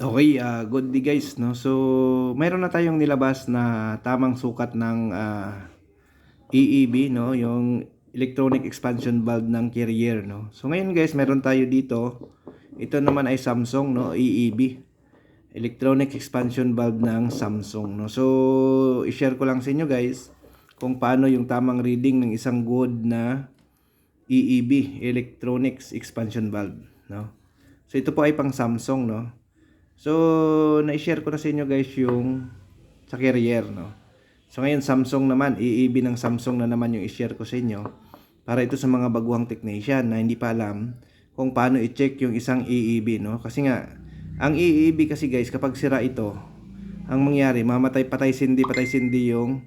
Okay, good day guys, no? So, mayroon na tayong nilabas na tamang sukat ng EEB, no? Yung electronic expansion valve ng carrier, no? So, ngayon guys, meron tayo dito. Ito naman ay Samsung, no? EEB, electronic expansion valve ng Samsung, no? So, i-share ko lang sa inyo guys kung paano yung tamang reading ng isang good na EEB, electronics expansion valve, no? So, ito po ay pang Samsung, no? So, na-share ko na sa inyo guys yung sa carrier, no? So, ngayon Samsung naman, EEB ng Samsung na naman yung i-share ko sa inyo para ito sa mga baguhang technician na hindi pa alam kung paano i-check yung isang EEB, no? Kasi nga, ang EEB kasi guys, kapag sira ito, ang mangyari, patay sindi yung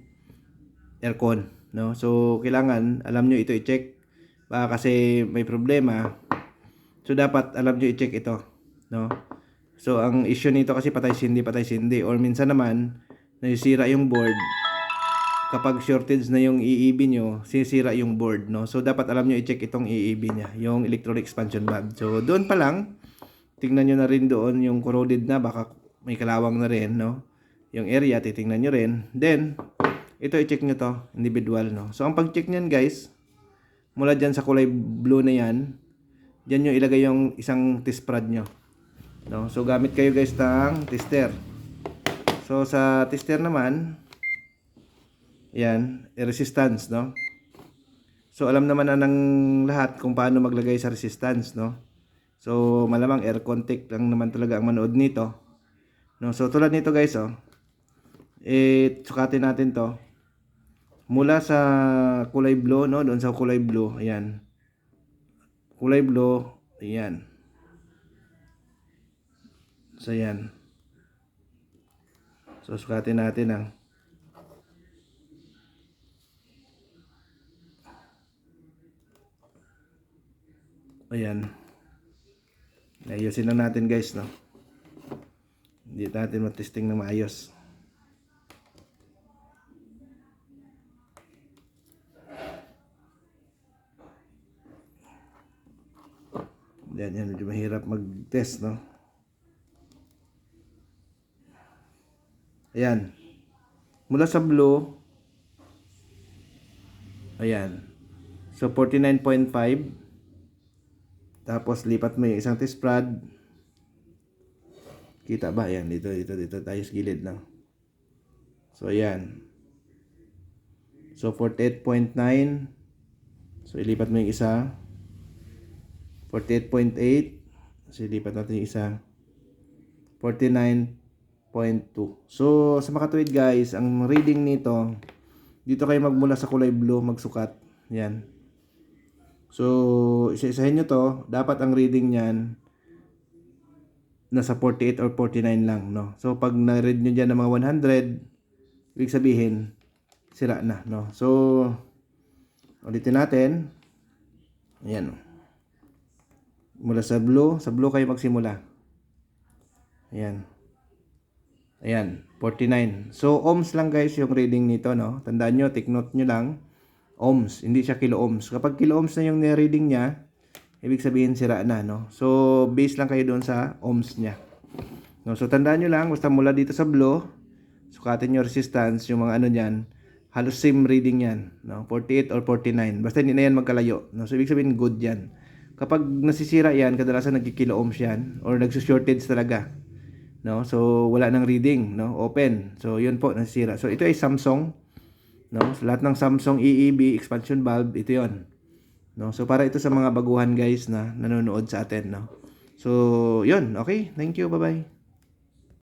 aircon, no? So, kailangan, alam nyo ito i-check. Baka kasi may problema. So, dapat alam nyo i-check ito, no? So, ang issue nito kasi patay sindi. Or minsan naman, nasisira yung board. Kapag shortage na yung EEB nyo, sisira yung board, no? So, dapat alam nyo i-check itong EEB nya, yung electronic expansion valve. So, doon pa lang, tingnan nyo na rin doon yung corroded na, baka may kalawang na rin, no? Yung area, titingnan nyo rin. Then, ito i-check nyo to, individual, no? So, ang pag-check nyan, guys, mula dyan sa kulay blue na yan, dyan nyo ilagay yung isang test prod nyo. No? So gamit kayo guys ng tester. So sa tester naman, yan, resistance, no? So alam naman na ng lahat kung paano maglagay sa resistance, no? So malamang air contact lang naman talaga ang manood nito. No? So tulad nito guys, oh. Sukatin natin to. Mula sa kulay blue, no? Doon sa kulay blue, ayan. Kulay blue, ayan. So yan. So sukatin natin ang ayan. Ayusin na natin guys, no. Hindi natin matesting na maayos. Yan, medyo mahirap mag-test, no. Ayan. Mula sa blue, ayan. So 49.5. Tapos lipat mo yung isang test prod. Kita ba? Ayan, dito tayo sa gilid, no. So ayan. So 48.9. So ilipat mo yung isa. 48.8. So ilipat natin yung isa. 49.2. So sa makatuwid guys, ang reading nito, dito kayo magmula sa kulay blue magsukat. Yan. So isa-isahin nyo to. Dapat ang reading nyan nasa 48 or 49 lang, no. So pag na-read nyo dyan ng mga 100, ibig sabihin sira na, no. So ulitin natin. Ayan. Mula sa blue kayo magsimula. Ayan. Ayan, 49. So, ohms lang guys yung reading nito, no? Tandaan nyo, take note nyo lang. Ohms, hindi siya kilo ohms. Kapag kilo ohms na yung reading niya, ibig sabihin sira na, no? So, base lang kayo doon sa ohms niya. No? So, tandaan nyo lang, basta mula dito sa blue, sukatin nyo resistance, yung mga ano niyan, halos same reading yan, no? 48 or 49. Basta hindi na yan magkalayo, no? So, ibig sabihin good yan. Kapag nasisira yan, kadalasan nagkikilo ohms yan, or nagsushortage talaga. No, so wala nang reading, no, open. So yun po nasira. So ito ay Samsung, no. So lahat ng Samsung EEB expansion valve ito 'yon. No, so para ito sa mga baguhan guys na nanonood sa atin, no. So yun, okay. Thank you. Bye-bye.